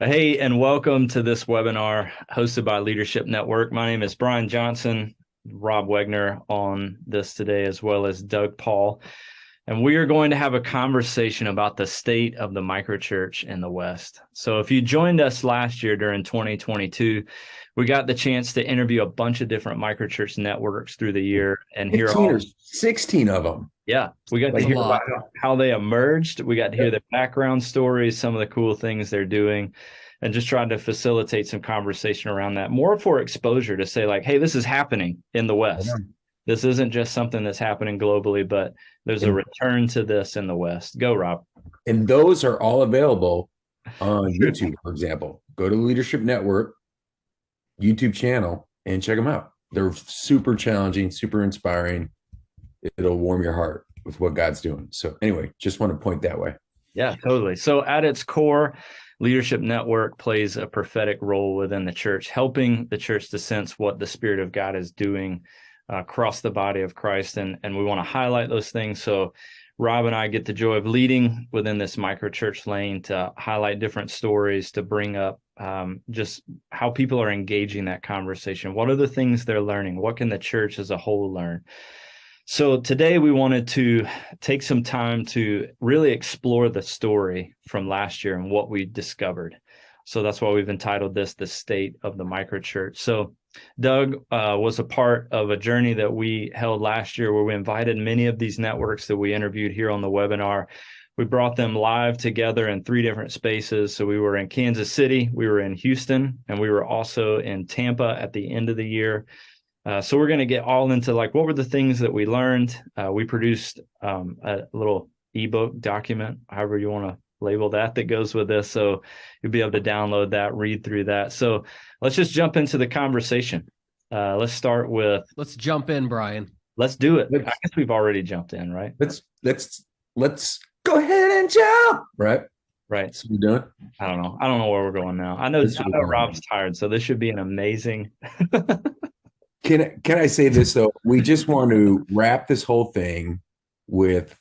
Hey, and welcome to this webinar hosted by Leadership Network. My name is Brian Johnson, Rob Wegner on this today, as well as Doug Paul. And we are going to have a conversation about the state of the microchurch in the West. So if you joined us last year during 2022, we got the chance to interview a bunch of different microchurch networks through the year and hear 15 or 16 of them. Yeah, we got to hear about how they emerged. We got to hear their background stories, some of the cool things they're doing, and just trying to facilitate some conversation around that, more for exposure to say like, hey, this is happening in the West. This isn't just something that's happening globally, but there's a return to this in the West. Go, Rob. And those are all available on YouTube, for example. Go to the Leadership Network YouTube channel and check them out. They're super challenging, super inspiring. It'll warm your heart with what God's doing. So anyway, just want to point that way. Yeah, totally. So at its core, Leadership Network plays a prophetic role within the church, helping the church to sense what the Spirit of God is doing across the body of Christ. And we want to highlight those things. So Rob and I get the joy of leading within this microchurch lane to highlight different stories, to bring up just how people are engaging that conversation. What are the things they're learning? What can the church as a whole learn? So today we wanted to take some time to really explore the story from last year and what we discovered. So that's why we've entitled this The State of the Microchurch. So Doug was a part of a journey that we held last year where we invited many of these networks that we interviewed here on the webinar. We brought them live together in 3 different spaces. So we were in Kansas City, we were in Houston, and we were also in Tampa at the end of the year. So we're going to get all into like, what were the things that we learned? We produced a little ebook document, however you want to label that goes with this. So you'll be able to download that, read through that. So let's just jump into the conversation. Let's start with. Let's jump in, Brian. Let's do it. I guess we've already jumped in, right? Let's go ahead and jump. Right. So we're doing. I don't know where we're going now. I know Rob's tired, so this should be an amazing. Can I say this though? We just want to wrap this whole thing with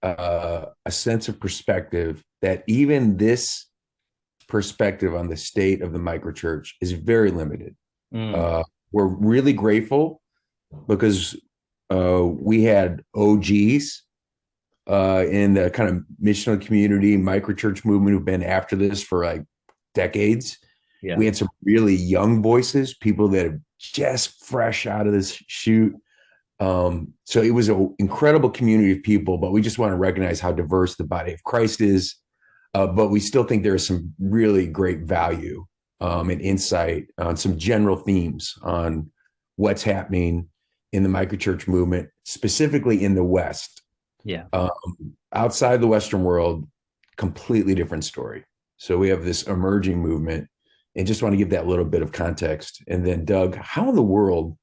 a sense of perspective that even this perspective on the state of the microchurch is very limited. We're really grateful because we had OGs in the kind of missional community, microchurch movement who've been after this for like decades. Yeah. We had some really young voices, people that are just fresh out of this chute. So it was an incredible community of people, but we just want to recognize how diverse the body of Christ is. But we still think there is some really great value and insight on some general themes on what's happening in the microchurch movement, specifically in the West. Yeah. Outside the Western world, completely different story. So we have this emerging movement. And just want to give that little bit of context. And then, Doug, how in the world,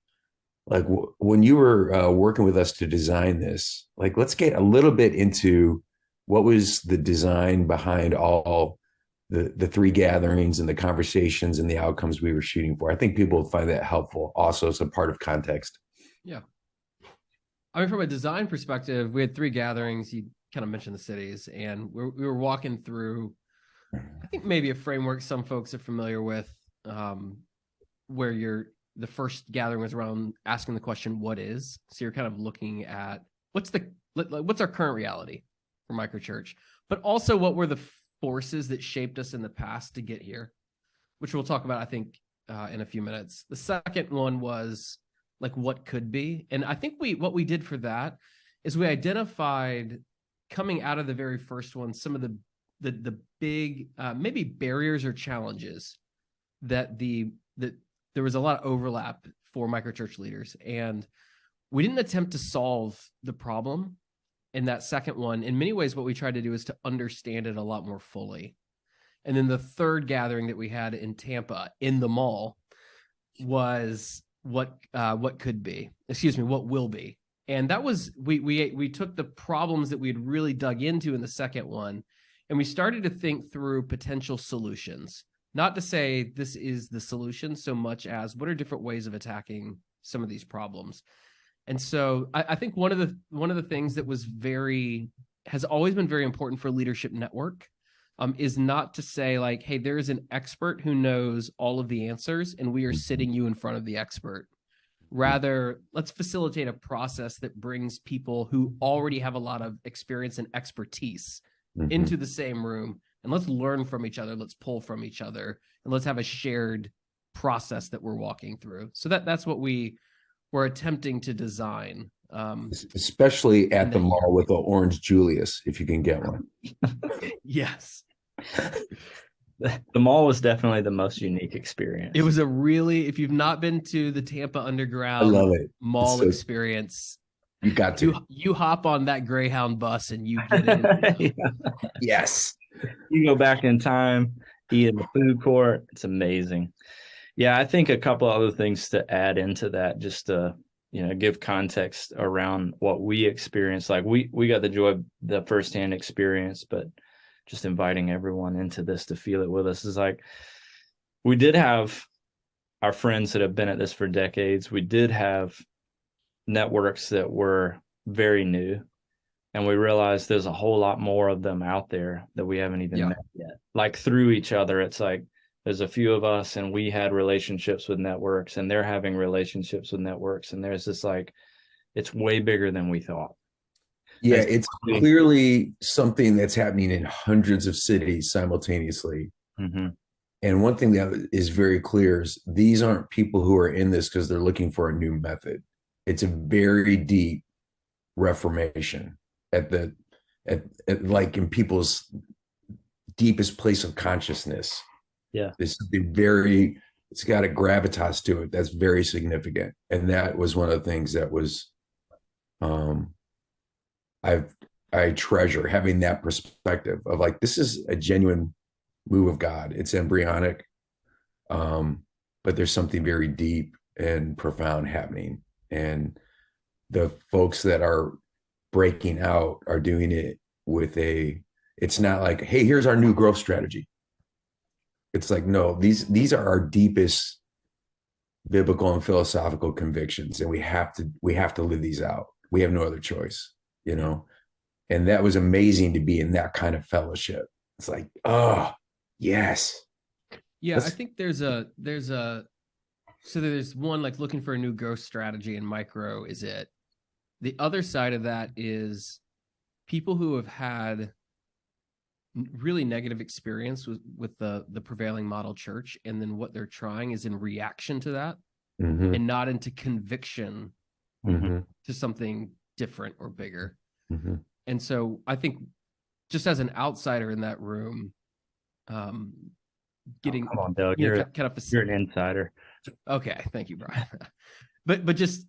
like when you were working with us to design this, like let's get a little bit into what was the design behind all the 3 gatherings and the conversations and the outcomes we were shooting for. I think people will find that helpful also as a part of context. Yeah. I mean, from a design perspective, we had 3 gatherings. You kind of mentioned the cities, and we were walking through, I think maybe a framework some folks are familiar with, where the first gathering was around asking the question, what is? So you're kind of looking at what's our current reality for microchurch, but also what were the forces that shaped us in the past to get here, which we'll talk about, I think, in a few minutes. The second one was like what could be. And I think what we did for that is we identified, coming out of the very first one, some of the big maybe barriers or challenges that there was a lot of overlap for microchurch leaders, and we didn't attempt to solve the problem in that second one. In many ways, what we tried to do is to understand it a lot more fully. And then the third gathering that we had in Tampa in the mall was what could be, what will be. And that was, we took the problems that we had really dug into in the second one, and we started to think through potential solutions. Not to say this is the solution so much as what are different ways of attacking some of these problems. And so I think one of the things that has always been very important for Leadership Network, is not to say like, hey, there is an expert who knows all of the answers and we are sitting you in front of the expert. Rather, let's facilitate a process that brings people who already have a lot of experience and expertise into the same room, and let's learn from each other, let's pull from each other, and let's have a shared process that we're walking through. So that's what we're attempting to design. Especially at the mall with the orange Julius, if you can get one. Yes. The mall was definitely the most unique experience. It was if you've not been to the Tampa Underground I love it. mall experience, you got to. You hop on that Greyhound bus and you get in. Yeah. Yes. You go back in time, eat in the food court. It's amazing. Yeah, I think a couple other things to add into that, just to give context around what we experienced. Like we got the joy of the firsthand experience, but just inviting everyone into this to feel it with us is like, we did have our friends that have been at this for decades. We did have networks that were very new, and we realized there's a whole lot more of them out there that we haven't even met yet. Like through each other, it's like there's a few of us and we had relationships with networks and they're having relationships with networks, and there's this like, it's way bigger than we thought. Yeah, it's clearly something that's happening in hundreds of cities simultaneously. And one thing that is very clear is these aren't people who are in this because they're looking for a new method. It's a very deep reformation at like in people's deepest place of consciousness. Yeah, it's got a gravitas to it that's very significant, and that was one of the things that was I treasure, having that perspective of like, this is a genuine move of God. It's embryonic, but there's something very deep and profound happening. And the folks that are breaking out are doing it with it's not like, hey, here's our new growth strategy. It's like, no, these are our deepest biblical and philosophical convictions, and we have to live these out. We have no other choice. And that was amazing to be in that kind of fellowship. It's like, oh yes. Yeah. I think there's one, like looking for a new growth strategy, and micro is it. The other side of that is people who have had really negative experience with the prevailing model church, and then what they're trying is in reaction to that, and not into conviction to something different or bigger. And so I think, just as an outsider in that room, getting come on, Doug, you're an insider. Okay, thank you, Brian. but just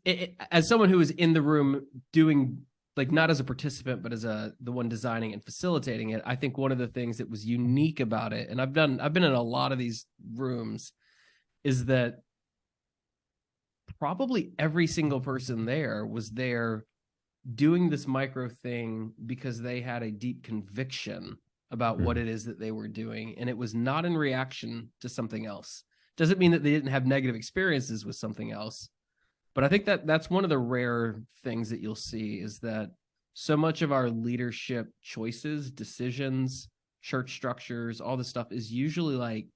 as someone who was in the room doing, like, not as a participant but as the one designing and facilitating it, I think one of the things that was unique about it, and I've been in a lot of these rooms, is that probably every single person there was there doing this micro thing because they had a deep conviction about what it is that they were doing, and it was not in reaction to something else. Doesn't mean that they didn't have negative experiences with something else, but I think that's one of the rare things that you'll see, is that so much of our leadership choices, decisions, church structures, all this stuff is usually like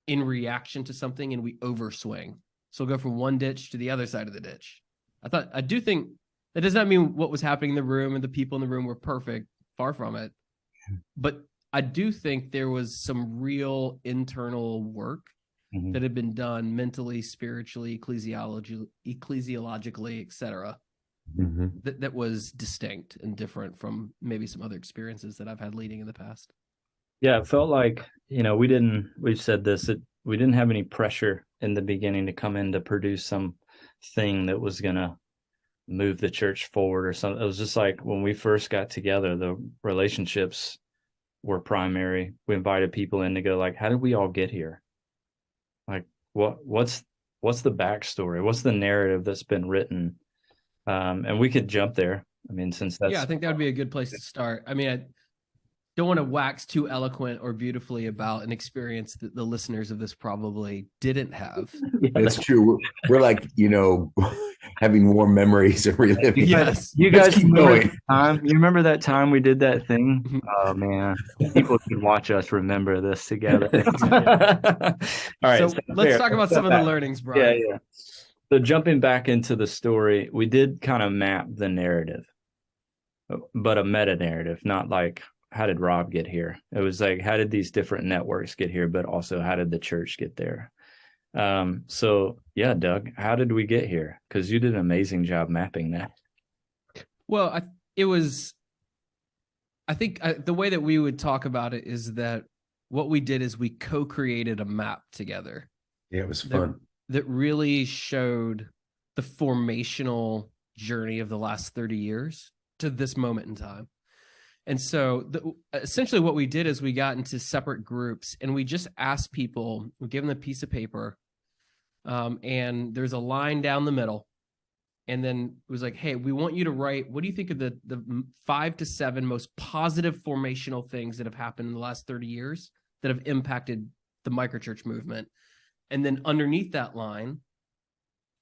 in reaction to something, and we overswing. So we'll go from one ditch to the other side of the ditch. I do think that does not mean what was happening in the room and the people in the room were perfect. Far from it. But I do think there was some real internal work that had been done mentally, spiritually, ecclesiologically, etc. That was distinct and different from maybe some other experiences that I've had leading in the past. Yeah, it felt like, we've said this, we didn't have any pressure in the beginning to come in to produce some thing that was going to move the church forward or something. It was just like, when we first got together, the relationships were primary. We invited people in to go like, how did we all get here? Like, what's the backstory? What's the narrative that's been written? And we could jump there. I mean, since that's... Yeah, I think that would be a good place to start. I mean, I don't want to wax too eloquent or beautifully about an experience that the listeners of this probably didn't have. Yeah, that's true. We're like, having warm memories and reliving. Yes. You Let's guys keep remember going. that time? You remember that time we did that thing? Oh man, people can watch us remember this together. All right, So let's fair. talk about Step some of the back. learnings, Yeah, Brian. yeah. So jumping back into the story, we did kind of map the narrative, but a meta narrative, not like how did Rob get here? It was like how did these different networks get here, but also how did the church get there? So yeah, Doug, how did we get here? Because you did an amazing job mapping that. Well, I think the way that we would talk about it is that what we did is we co-created a map together. Yeah, it was fun. That really showed the formational journey of the last 30 years to this moment in time. And so essentially what we did is we got into separate groups and we just asked people, we gave them a piece of paper, and there's a line down the middle. And then it was like, hey, we want you to write, what do you think of the 5 to 7 most positive formational things that have happened in the last 30 years that have impacted the microchurch movement? And then underneath that line,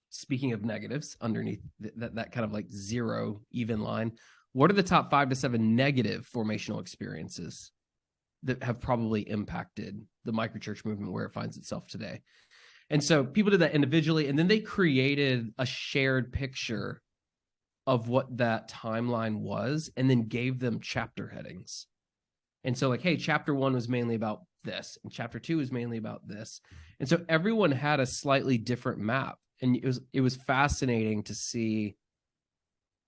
speaking of negatives, underneath that kind of like zero even line, what are the top 5 to 7 negative formational experiences that have probably impacted the microchurch movement where it finds itself today? And so people did that individually, and then they created a shared picture of what that timeline was and then gave them chapter headings. And so like, hey, chapter 1 was mainly about this, and chapter 2 was mainly about this. And so everyone had a slightly different map. And it was fascinating to see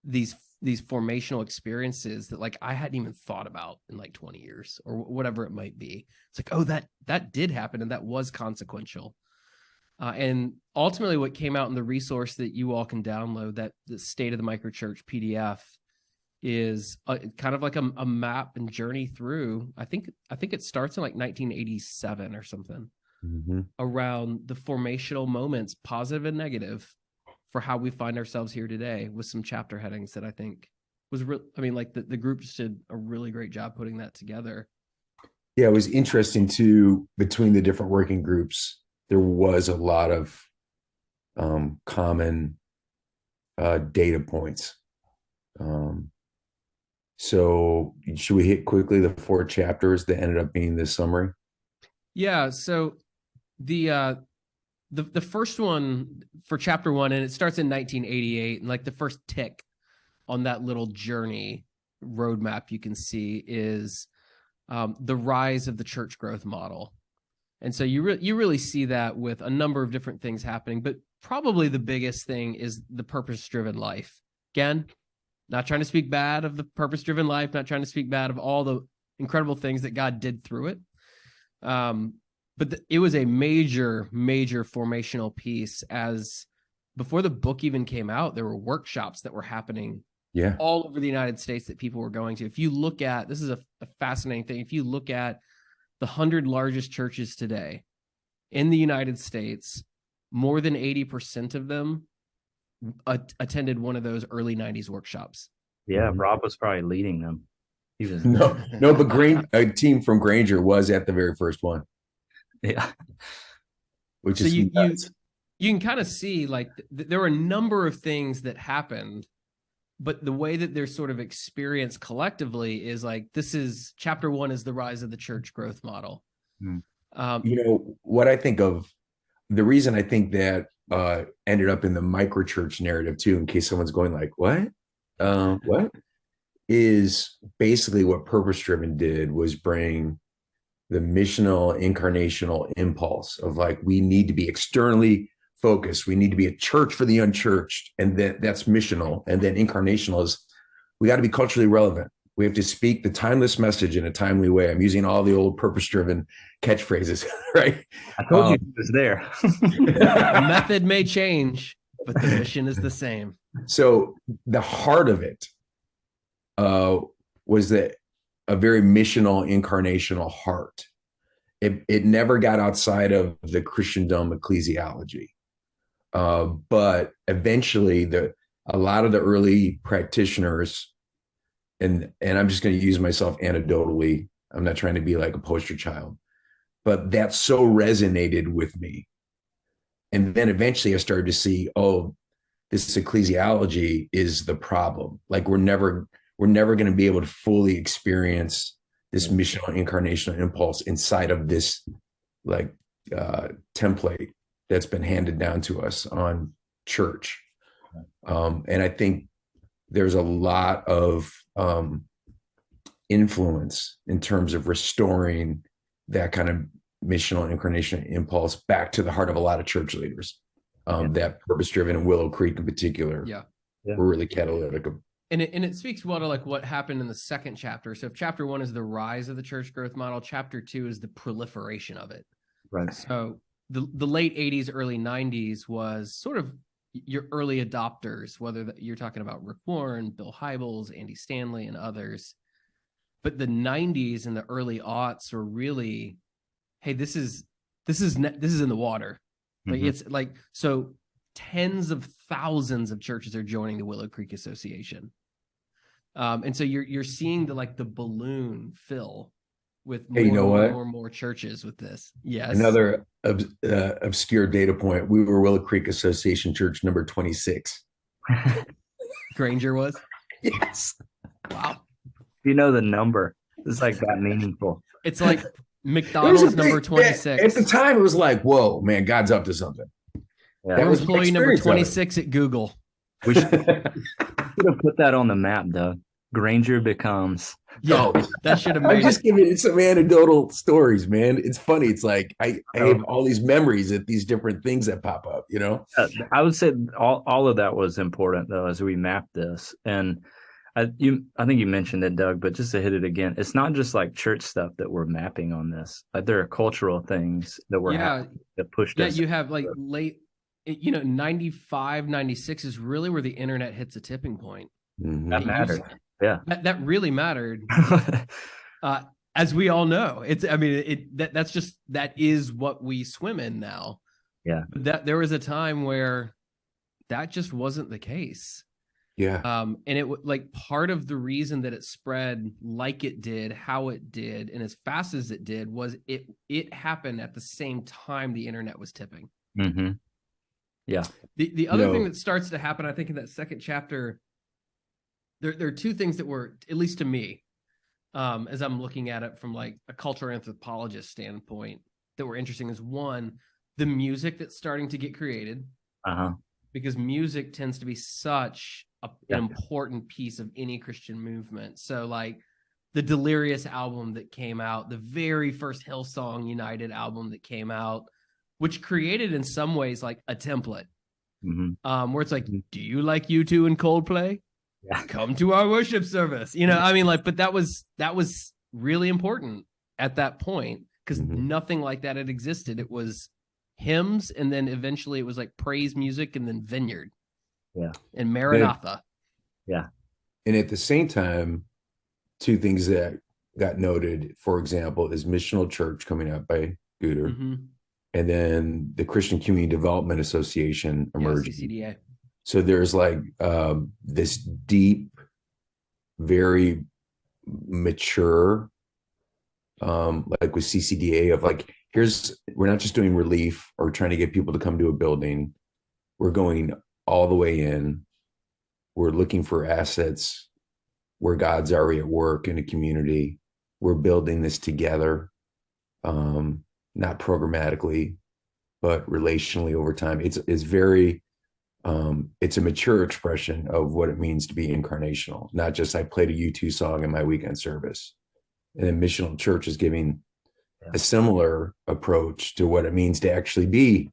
these formational experiences that like I hadn't even thought about in like 20 years or whatever it might be. It's like, oh, that did happen and that was consequential. And ultimately what came out in the resource that you all can download, that the State of the Microchurch PDF, is kind of like a map and journey through. I think it starts in like 1987 or something, around the formational moments, positive and negative, for how we find ourselves here today, with some chapter headings that I think was real. I mean, like the group just did a really great job putting that together. Yeah, it was interesting too, between the different working groups, there was a lot of common data points. So should we hit quickly the 4 chapters that ended up being this summary? Yeah. So the first one for chapter 1, and it starts in 1988, and like the first tick on that little journey roadmap you can see is the rise of the church growth model. And so you really see that with a number of different things happening, but probably the biggest thing is the purpose-driven life. Again, not trying to speak bad of the purpose-driven life, not trying to speak bad of all the incredible things that God did through it. But it was a major, major formational piece. As before the book even came out, there were workshops that were happening all over the United States that people were going to. If you look at, this is a fascinating thing, if you look at the 100 largest churches today in the United States, more than 80% of them attended one of those early 90s workshops. Yeah, Rob was probably leading them. He was no, but a team from Granger was at the very first one. Yeah, which so is you can kind of see like there were a number of things that happened, but the way that they're sort of experienced collectively is like, this is chapter 1 is the rise of the church growth model. What I think of, the reason I think that ended up in the microchurch narrative too, in case someone's going like, what is basically what Purpose Driven did was bring the missional incarnational impulse of like, we need to be externally focused. We need to be a church for the unchurched. And that's missional. And then incarnational is, we got to be culturally relevant. We have to speak the timeless message in a timely way. I'm using all the old purpose-driven catchphrases, right? I told you it was there. The method may change, but the mission is the same. So the heart of it was that a very missional, incarnational heart. It never got outside of the Christendom ecclesiology. But eventually a lot of the early practitioners, and I'm just going to use myself anecdotally, I'm not trying to be like a poster child, but that so resonated with me. And then eventually I started to see, this ecclesiology is the problem. Like we're never going to be able to fully experience this missional incarnational impulse inside of this like template that's been handed down to us on church. And I think there's a lot of influence in terms of restoring that kind of missional incarnational impulse back to the heart of a lot of church leaders. That purpose-driven and Willow Creek in particular were really catalytic. And it speaks well to like what happened in the second chapter. So if chapter 1 is the rise of the church growth model, chapter 2 is the proliferation of it. Right. So the late 80s, early 90s was sort of your early adopters, whether you're talking about Rick Warren, Bill Hybels, Andy Stanley, and others. But the 90s and the early aughts were really, hey, this is in the water. Like it's like, so tens of thousands of churches are joining the Willow Creek Association. And so you're seeing the balloon fill with more and more churches with this. Yes. Another obscure data point. We were Willow Creek Association Church number 26. Granger was? Yes. Wow. You know the number. It's like that meaningful. It's like McDonald's number 26. At the time, it was like, whoa, man, God's up to something. Yeah. That was employee number 26 at Google. We should have put that on the map, Doug. Granger becomes. Yeah, that should have made I'm just giving it some anecdotal stories, man. It's funny. It's like I have all these memories at these different things that pop up, you know? I would say all of that was important, though, as we mapped this. And I think you mentioned it, Doug, but just to hit it again, it's not just like church stuff that we're mapping on this. Like there are cultural things that we're that pushed us. Yeah, you have like late, 95, 96 is really where the internet hits a tipping point. Mm-hmm. That mattered. Yeah. That really mattered. As we all know, that is what we swim in now. Yeah. That there was a time where that just wasn't the case. Yeah. And it like part of the reason that it spread like it did, how it did, and as fast as it did was it happened at the same time the internet was tipping. Mm-hmm. Yeah. The other thing that starts to happen, I think, in that second chapter, there are two things that were, at least to me, as I'm looking at it from like a cultural anthropologist standpoint, that were interesting. Is one, the music that's starting to get created, because music tends to be such an important piece of any Christian movement. So like the Delirious album that came out, the very first Hillsong United album that came out, which created in some ways like a template, where it's like, do you like U2 and Coldplay? Yeah. Come to our worship service. But that was really important at that point, because nothing like that had existed. It was hymns, and then eventually it was like praise music, and then Vineyard. Yeah. And Maranatha. Yeah. And at the same time, two things that got noted, for example, is Missional Church coming out by Guter, and then the Christian Community Development Association emerging. CCDA. So there's like this deep, very mature, like with CCDA of like, we're not just doing relief or trying to get people to come to a building. We're going all the way in. We're looking for assets where God's already at work in a community. We're building this together, not programmatically, but relationally over time. It's very, it's a mature expression of what it means to be incarnational, not just I played a U2 song in my weekend service. And then Missional Church is giving a similar approach to what it means to actually be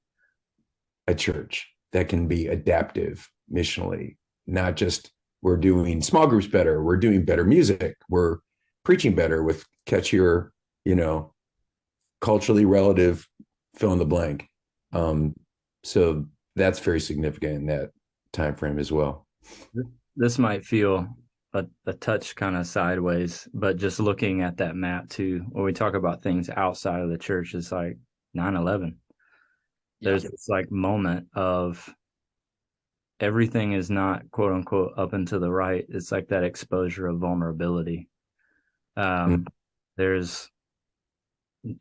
a church that can be adaptive missionally, not just we're doing small groups better, we're doing better music, we're preaching better with catchier, culturally relative fill in the blank. So that's very significant in that time frame as well. This might feel a touch kind of sideways, but just looking at that map too, when we talk about things outside of the church, it's like 9/11. There's this like moment of everything is not quote unquote up and to the right. It's like that exposure of vulnerability. There's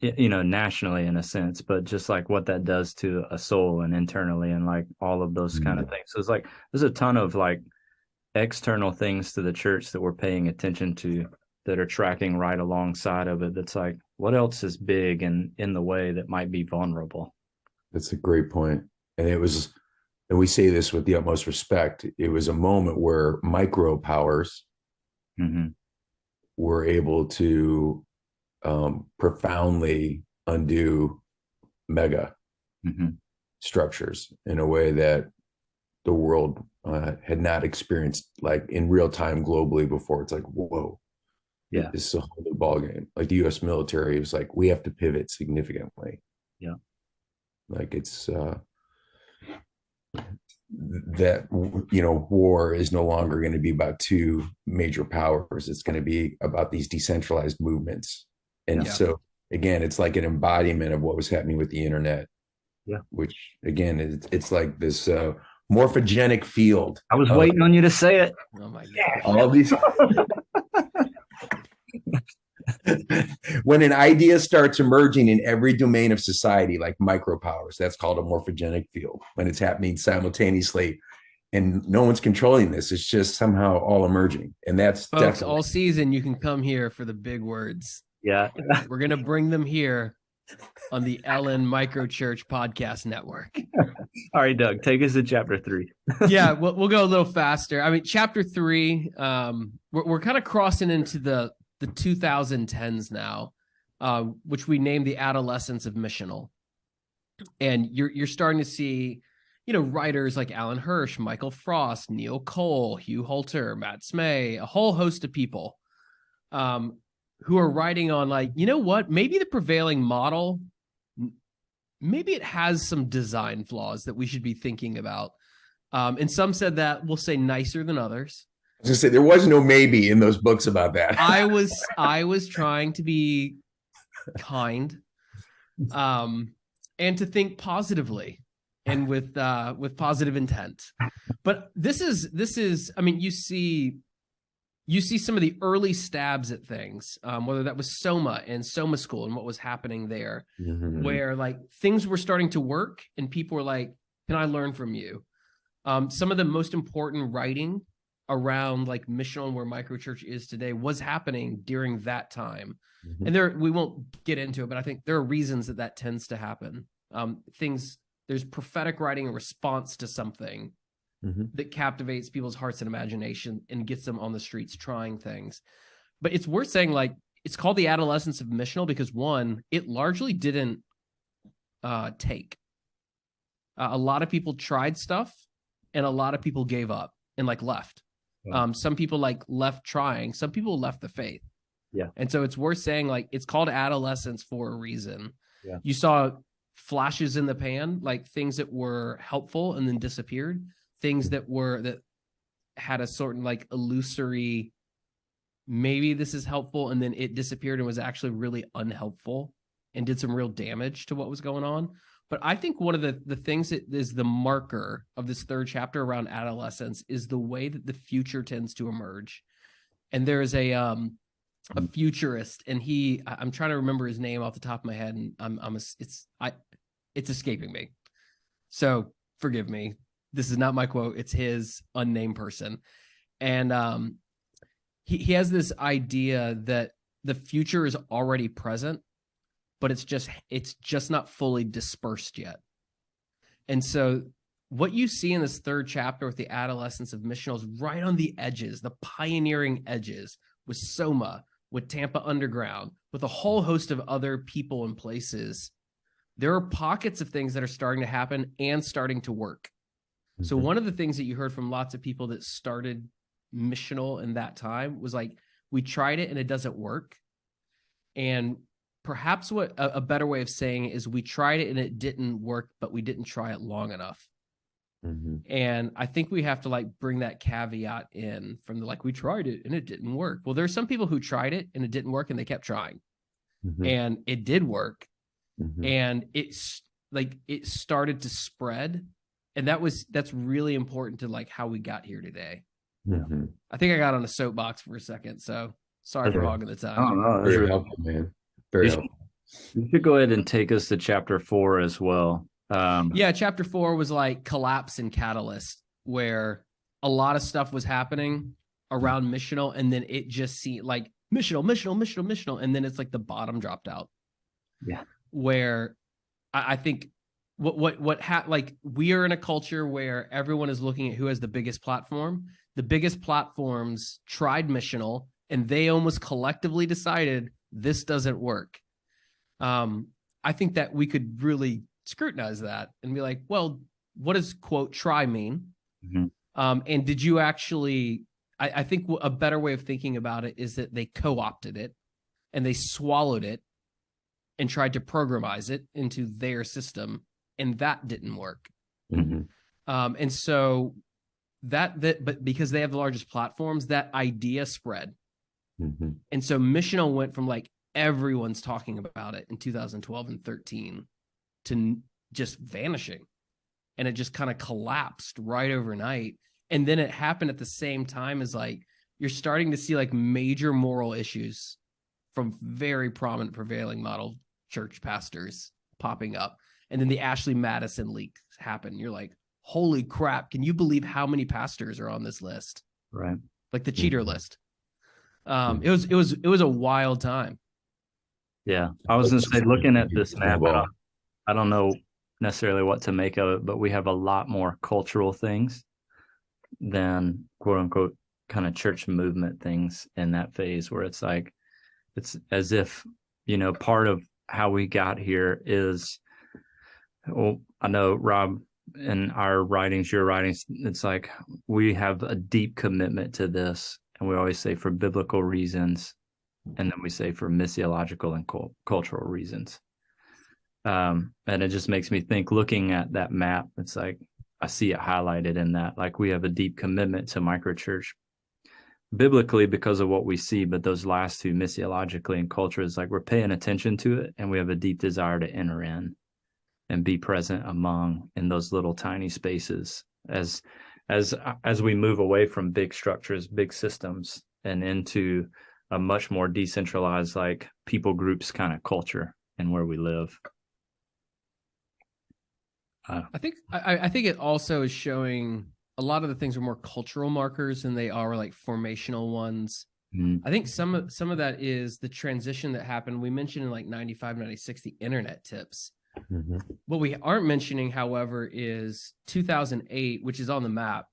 nationally in a sense, but just like what that does to a soul and internally and like all of those kind of things. So it's like there's a ton of like external things to the church that we're paying attention to that are tracking right alongside of it. That's like, what else is big and in the way that might be vulnerable? That's a great point. And we say this with the utmost respect, it was a moment where micro powers were able to profoundly undo mega structures in a way that the world had not experienced, like in real time globally before. It's like, whoa, this is a whole new ballgame. Like the U.S. military was like, we have to pivot significantly. Yeah, like it's that war is no longer going to be about two major powers. It's going to be about these decentralized movements. And so again, it's like an embodiment of what was happening with the internet. Yeah, which again, it's like this morphogenic field. I was waiting on you to say it. Oh my gosh. All these. When an idea starts emerging in every domain of society, like micropowers, that's called a morphogenic field. When it's happening simultaneously and no one's controlling this, it's just somehow all emerging. And that's folks, definitely all season you can come here for the big words. Yeah. We're going to bring them here on the Ellen Microchurch podcast network. All right, Doug, take us to chapter 3. Yeah, we'll go a little faster. I mean, chapter 3, we're kind of crossing into the 2010s now, which we named the adolescence of missional. And you're starting to see, writers like Alan Hirsch, Michael Frost, Neil Cole, Hugh Holter, Matt Smay, a whole host of people who are writing on like, what, maybe the prevailing model, maybe it has some design flaws that we should be thinking about. And some said that we'll say nicer than others. I was gonna say there was no maybe in those books about that. I was trying to be kind, and to think positively and with positive intent. But this is I mean, you see some of the early stabs at things, whether that was Soma and Soma School and what was happening there, where like things were starting to work and people were like, can I learn from you? Some of the most important writing around like missional and where Microchurch is today was happening during that time. And we won't get into it, but I think there are reasons that tends to happen. There's prophetic writing in response to something that captivates people's hearts and imagination and gets them on the streets trying things. But it's worth saying, like, it's called the adolescence of missional because one, it largely didn't take. A lot of people tried stuff and a lot of people gave up and like left. Some people like left trying, some people left the faith. Yeah. And so it's worth saying, like, it's called adolescence for a reason. Yeah. You saw flashes in the pan, like things that were helpful and then disappeared, things that had a certain like illusory, maybe this is helpful, and then it disappeared and was actually really unhelpful and did some real damage to what was going on. But I think one of the things that is the marker of this third chapter around adolescence is the way that the future tends to emerge. And there is a futurist, and I'm trying to remember his name off the top of my head, and it's escaping me. So forgive me. This is not my quote. It's his unnamed person. And he has this idea that the future is already present, but it's just not fully dispersed yet. And so what you see in this third chapter with the adolescence of missional is right on the edges, the pioneering edges, with Soma, with Tampa Underground, with a whole host of other people and places. There are pockets of things that are starting to happen and starting to work. So one of the things that you heard from lots of people that started missional in that time was like, we tried it and it doesn't work. And perhaps what a better way of saying it is, we tried it and it didn't work, but we didn't try it long enough. And I think we have to like bring that caveat in from the, like, we tried it and it didn't work. Well, there's some people who tried it and it didn't work and they kept trying and it did work. And it's like, it started to spread. And that's really important to like how we got here today. I think I got on a soapbox for a second, so sorry for hogging the time. Very helpful, man. Very helpful. You should go ahead and take us to chapter 4 as well. Yeah, chapter 4 was like collapse and catalyst, where a lot of stuff was happening around missional, and then it just seemed like missional, and then it's like the bottom dropped out. Yeah. Where I think like we are in a culture where everyone is looking at who has the biggest platform. The biggest platforms tried missional, and they almost collectively decided this doesn't work. I think that we could really scrutinize that and be like, well, what does quote try mean? Mm-hmm. And did you actually, I think a better way of thinking about it is that they co-opted it and they swallowed it and tried to programize it into their system, and that didn't work. Mm-hmm. And so but because they have the largest platforms, that idea spread. Mm-hmm. And so missional went from like everyone's talking about it in 2012 and 13 to just vanishing. And it just kind of collapsed right overnight. And then it happened at the same time as like, you're starting to see like major moral issues from very prominent prevailing model church pastors popping up. And then the Ashley Madison leak happened. You're like, holy crap. Can you believe how many pastors are on this list? Right. Like the cheater list. It was a wild time. Yeah. I was going to say, looking at this map, I don't know necessarily what to make of it, but we have a lot more cultural things than quote unquote kind of church movement things in that phase, where it's like, it's as if, part of how we got here is, well, I know, Rob, in our writings, your writings, it's like we have a deep commitment to this, and we always say for biblical reasons, and then we say for missiological and cultural reasons. And it just makes me think, looking at that map, it's like I see it highlighted in that, like we have a deep commitment to microchurch biblically because of what we see, but those last two, missiologically and culture, is like we're paying attention to it, and we have a deep desire to enter in and be present among in those little tiny spaces as we move away from big structures, big systems, and into a much more decentralized, like people groups kind of culture and where we live. I think it also is showing a lot of the things are more cultural markers than they are like formational ones. I think some of that is the transition that happened. We mentioned in like 95, 96, the internet tips. Mm-hmm. What we aren't mentioning, however, is 2008, which is on the map,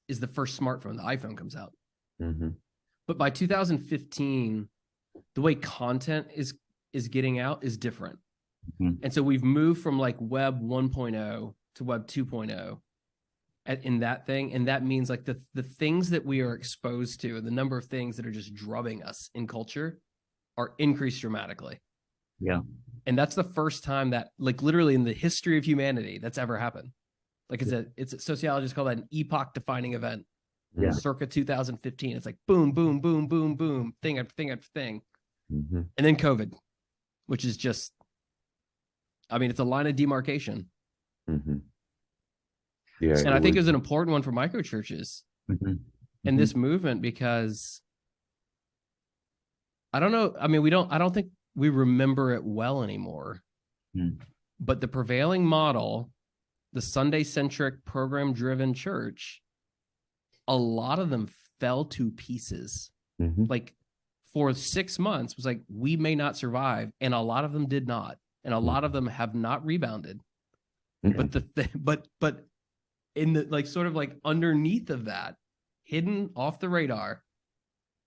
is the first smartphone. The iPhone comes out. Mm-hmm. But by 2015, the way content is getting out is different. Mm-hmm. And so we've moved from like Web 1.0 to Web 2.0 in that thing. And that means like the things that we are exposed to and the number of things that are just drubbing us in culture are increased dramatically. Yeah. And that's the first time that, like, literally in the history of humanity, that's ever happened. Like, sociologists call that an epoch-defining event. Yeah. Circa 2015, it's like boom, boom, boom, boom, boom, thing after thing after thing, Mm-hmm. and then COVID, which is just, I mean, it's a line of demarcation. Mm-hmm. Yeah, and I think it was an important one for microchurches mm-hmm. in this movement, because I don't know. I mean, I don't think we remember it well anymore. But the prevailing model, the Sunday-centric, program-driven church, a lot of them fell to pieces. Mm-hmm. Like for 6 months, was like, we may not survive, and a lot of them did not, and a lot of them have not rebounded. Mm-hmm. But in the like sort of like underneath of that, hidden off the radar,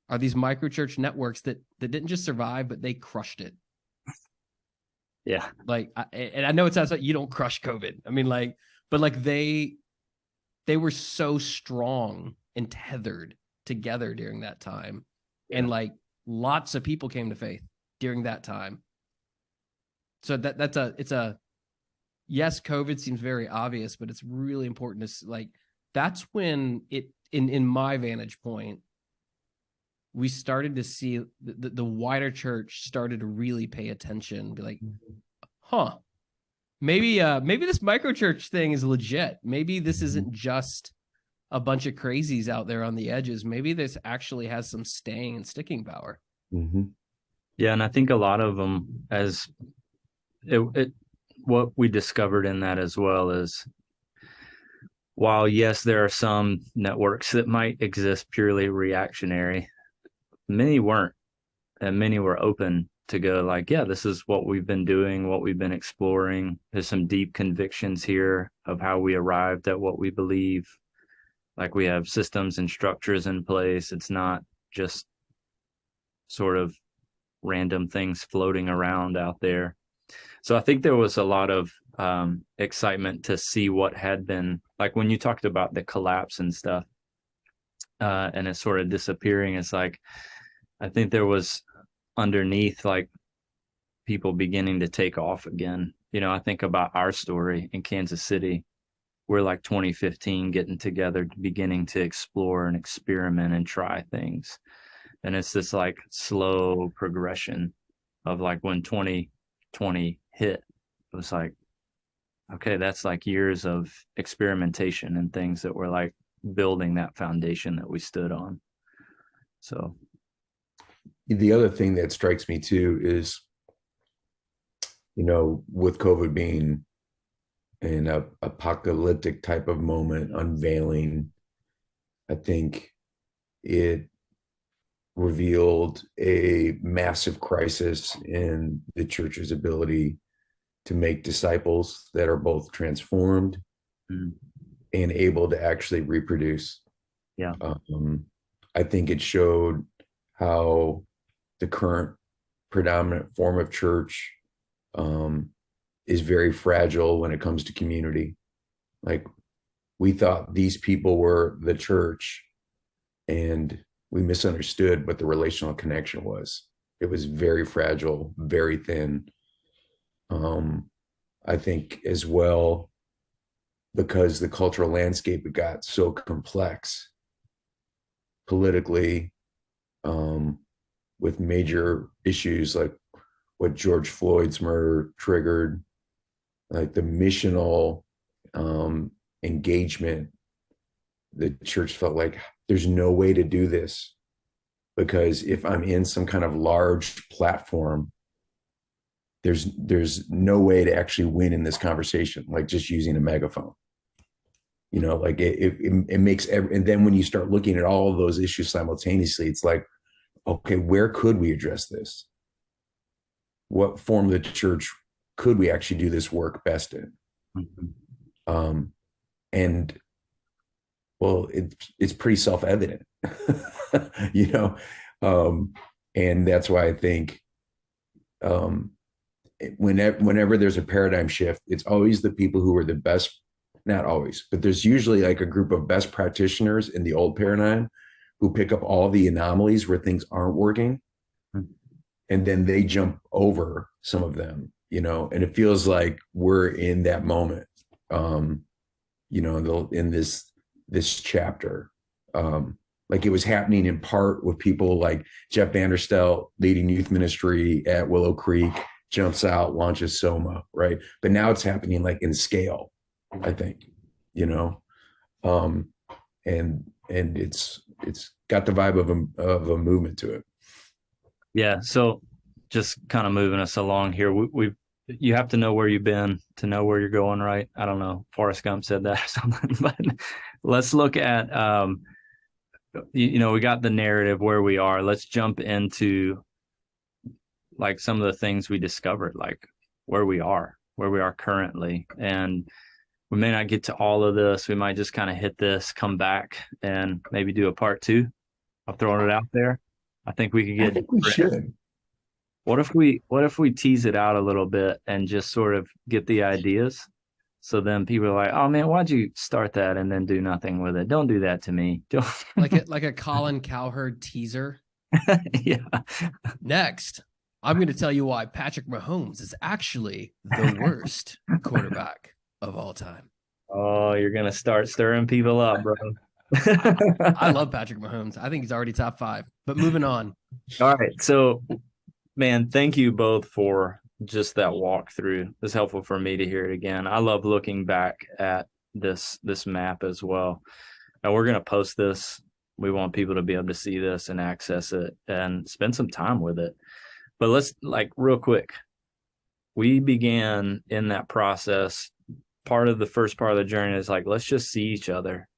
are these microchurch networks that didn't just survive, but they crushed it. Yeah. Like, and I know it sounds like you don't crush COVID. I mean, like, but like they were so strong and tethered together during that time. Yeah. And like lots of people came to faith during that time. So yes, COVID seems very obvious, but it's really important to like, that's when it, in my vantage point, we started to see the wider church started to really pay attention, be like, maybe this microchurch thing is legit. Maybe this isn't just a bunch of crazies out there on the edges. Maybe this actually has some staying and sticking power. Mm-hmm. Yeah, and I think a lot of them, as what we discovered in that as well is, while yes, there are some networks that might exist purely reactionary, many weren't, and many were open to go like, yeah, this is what we've been doing, what we've been exploring. There's some deep convictions here of how we arrived at what we believe. Like, we have systems and structures in place. It's not just sort of random things floating around out there. So I think there was a lot of excitement to see what had been, like when you talked about the collapse and stuff, and it's sort of disappearing. It's like, I think there was underneath, like, people beginning to take off again. I think about our story in Kansas City. We're like 2015 getting together, beginning to explore and experiment and try things. And it's this like slow progression of like when 2020 hit, it was like, okay, that's like years of experimentation and things that were like building that foundation that we stood on. So The other thing that strikes me too is, with COVID being an apocalyptic type of moment unveiling, I think it revealed a massive crisis in the church's ability to make disciples that are both transformed and able to actually reproduce. yeah. I think it showed how the current predominant form of church is very fragile when it comes to community. Like, we thought these people were the church, and we misunderstood what the relational connection was. It was very fragile, very thin. I think as well, because the cultural landscape got so complex politically, with major issues like what George Floyd's murder triggered, like the missional engagement. The church felt like there's no way to do this, because if I'm in some kind of large platform, there's no way to actually win in this conversation, like just using a megaphone. Like it makes and then when you start looking at all of those issues simultaneously, it's like, okay, where could we address this? What form of the church could we actually do this work best in? And well, it's pretty self-evident, and that's why I think whenever there's a paradigm shift, it's always the people who are the best, not always, but there's usually like a group of best practitioners in the old paradigm who pick up all the anomalies where things aren't working, and then they jump over some of them, and it feels like we're in that moment, in this chapter. Like, it was happening in part with people like Jeff Vanderstelt leading youth ministry at Willow Creek, jumps out, launches Soma, right? But now it's happening like in scale, I think, and it's got the vibe of a movement to it. Yeah. So just kind of moving us along here, you have to know where you've been to know where you're going, right? I don't know. Forrest Gump said that or something, but let's look at, we got the narrative where we are. Let's jump into like some of the things we discovered, like where we are currently. And we may not get to all of this. We might just kind of hit this, come back, and maybe do a part 2. I'm throwing it out there. I think we could get. I think we should. What if we tease it out a little bit and just sort of get the ideas? So then people are like, "Oh man, why'd you start that and then do nothing with it? Don't do that to me." Don't. like a Colin Cowherd teaser. Yeah. Next, I'm going to tell you why Patrick Mahomes is actually the worst quarterback of all time. Oh, you're gonna start stirring people up, bro. I love Patrick Mahomes. I think he's already top 5. But moving on. All right, so. Man, thank you both for just that walkthrough. It's helpful for me to hear it again. I love looking back at this map as well. And we're going to post this. We want people to be able to see this and access it and spend some time with it. But let's, like, real quick, we began in that process. The first part of the journey is like, let's just see each other,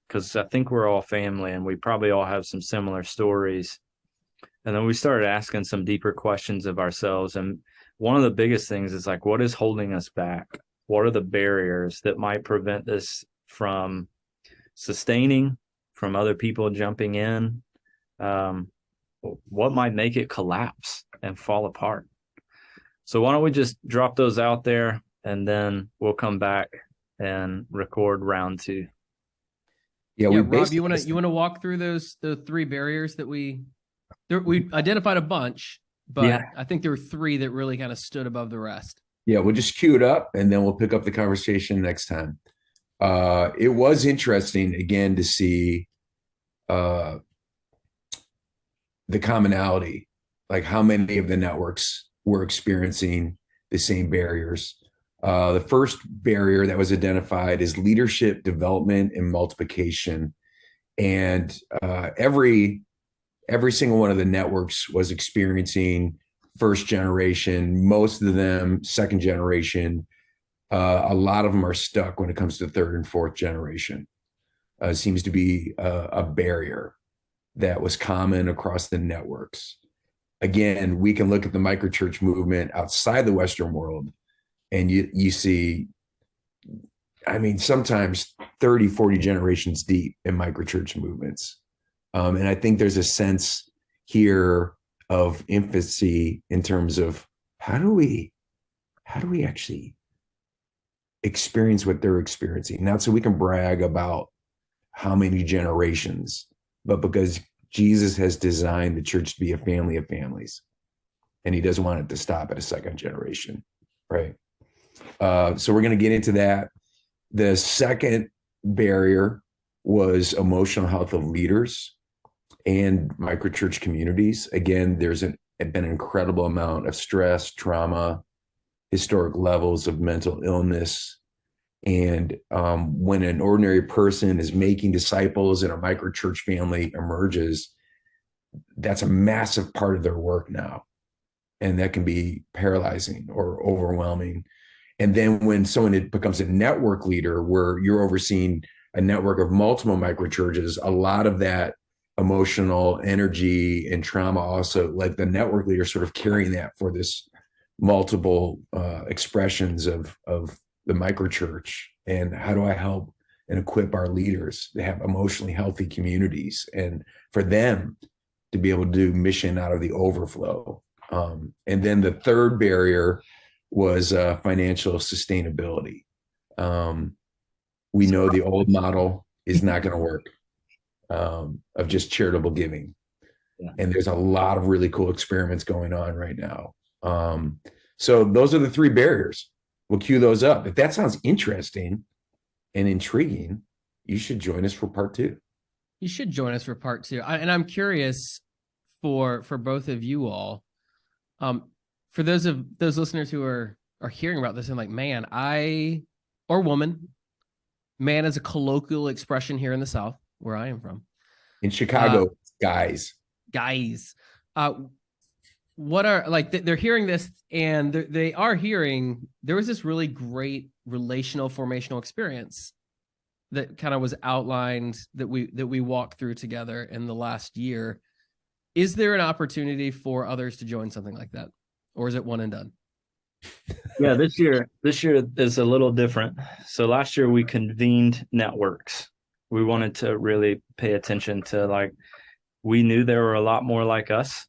because I think we're all family and we probably all have some similar stories. And then we started asking some deeper questions of ourselves. And one of the biggest things is like, what is holding us back? What are the barriers that might prevent this from sustaining, from other people jumping in? What might make it collapse and fall apart? So why don't we just drop those out there, and then we'll come back and record round 2. Yeah, Rob, you want to walk through the 3 barriers that we identified a bunch, but yeah. I think there were 3 that really kind of stood above the rest. Yeah, we'll just cue it up and then we'll pick up the conversation next time. It was interesting again to see the commonality, like how many of the networks were experiencing the same barriers. The first barrier that was identified is leadership development and multiplication. And every single one of the networks was experiencing first generation, most of them second generation. A lot of them are stuck when it comes to third and fourth generation. Seems to be a barrier that was common across the networks. Again, we can look at the microchurch movement outside the Western world, and you see, I mean, sometimes 30, 40 generations deep in microchurch movements. And I think there's a sense here of infancy in terms of how do we actually experience what they're experiencing? Not so we can brag about how many generations, but because Jesus has designed the church to be a family of families, and he doesn't want it to stop at a second generation, right? So we're going to get into that. The second barrier was emotional health of leaders and microchurch communities. Again, there's been an incredible amount of stress, trauma, historic levels of mental illness. And when an ordinary person is making disciples and a microchurch family emerges, that's a massive part of their work now. And that can be paralyzing or overwhelming. And then when someone becomes a network leader where you're overseeing a network of multiple microchurches, a lot of that emotional energy and trauma also, like the network leader sort of carrying that for this multiple expressions of the microchurch. And how do I help and equip our leaders to have emotionally healthy communities and for them to be able to do mission out of the overflow? And then the third barrier was financial sustainability. We know the old model is not going to work of just charitable giving. Yeah. And there's a lot of really cool experiments going on right now. So those are the 3 barriers. We'll cue those up. If that sounds interesting and intriguing, you should join us for part 2. You should join us for part 2. And I'm curious for both of you all, for those listeners who are hearing about this and like, man, or woman, man is a colloquial expression here in the South, where I am from. In Chicago, guys. What are, like, they're hearing this and they are hearing there was this really great relational formational experience that kind of was outlined that we walked through together in the last year. Is there an opportunity for others to join something like that, or is it one and done? Yeah, this year is a little different. So last year we convened networks. We wanted to really pay attention to, like, we knew there were a lot more like us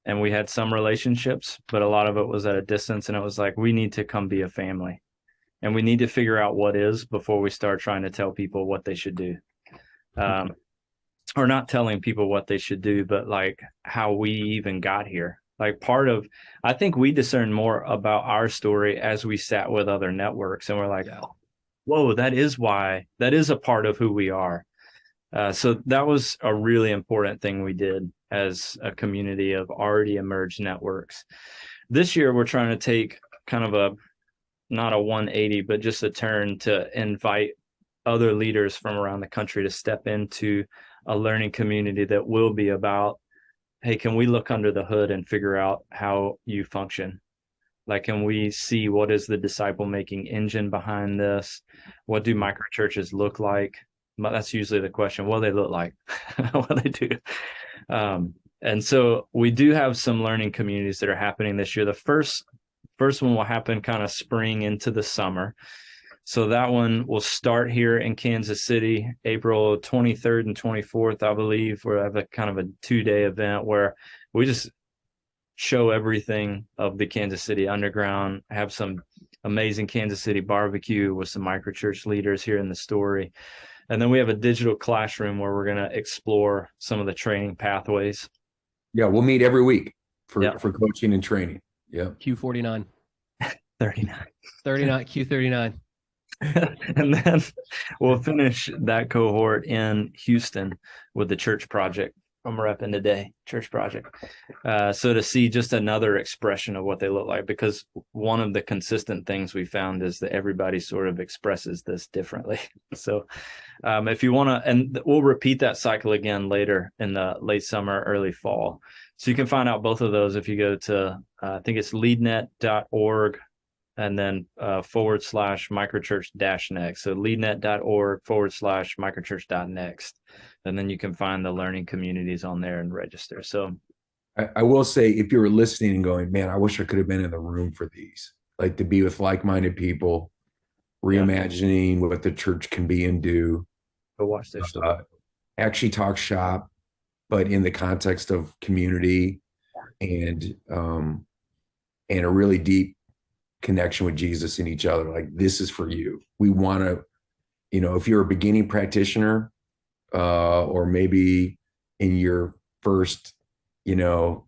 and we had some relationships, but a lot of it was at a distance. And it was like, we need to come be a family and we need to figure out what is before we start trying to tell people what they should do. Or not telling people what they should do, but like how we even got here. Like I think we discerned more about our story as we sat with other networks and we're like, whoa, that is a part of who we are. So that was a really important thing we did as a community of already emerged networks. This year, we're trying to take kind of not a 180, but just a turn to invite other leaders from around the country to step into a learning community that will be about hey, can we look under the hood and figure out how you function? Like, can we see what is the disciple making engine behind this? What do microchurches look like? That's usually the question. What do they look like? What do they do? And so we do have some learning communities that are happening this year. The first one will happen kind of spring into the summer. So that one will start here in Kansas City, April 23rd and 24th, I believe. We'll have a kind of a 2-day event where we just show everything of the Kansas City Underground, have some amazing Kansas City barbecue with some microchurch leaders here in the story. And then we have a digital classroom where we're going to explore some of the training pathways. Yeah, we'll meet every week for coaching and training. Yeah. Q49. 39. Q39. And then we'll finish that cohort in Houston with the church project. I'm repping today, church project. So to see just another expression of what they look like, because one of the consistent things we found is that everybody sort of expresses this differently. So if you want to, and we'll repeat that cycle again later in the late summer, early fall. So you can find out both of those if you go to, I think it's leadnet.org and then /microchurch-next. So leadnet.org/microchurch.next. And then you can find the learning communities on there and register. So I will say, if you were listening and going, man, I wish I could have been in the room for these, like to be with like-minded people, reimagining what the church can be and do. Go watch their stuff. Actually talk shop, but in the context of community and a really deep connection with Jesus and each other. Like, this is for you. We want to, if you're a beginning practitioner, or maybe in your first,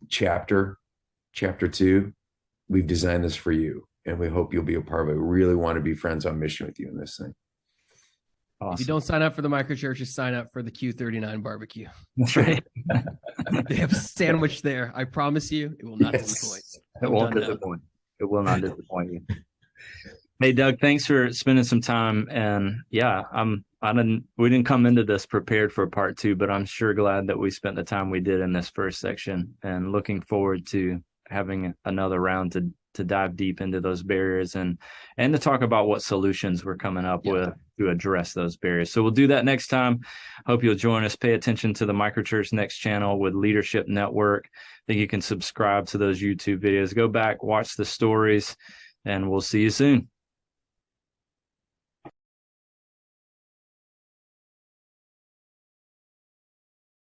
chapter 2, we've designed this for you, and we hope you'll be a part of it. We really want to be friends on mission with you in this thing. Awesome. If you don't sign up for the microchurches, sign up for the Q39 barbecue. That's right. They have a sandwich there. I promise you, it will not disappoint. It won't disappoint. It will not disappoint you. Hey, Doug, thanks for spending some time. And yeah, we didn't come into this prepared for part 2, but I'm sure glad that we spent the time we did in this first section, and looking forward to having another round to dive deep into those barriers and to talk about what solutions we're coming up with to address those barriers. So we'll do that next time. Hope you'll join us. Pay attention to the Microchurch Next channel with Leadership Network. I think you can subscribe to those YouTube videos. Go back, watch the stories, and we'll see you soon.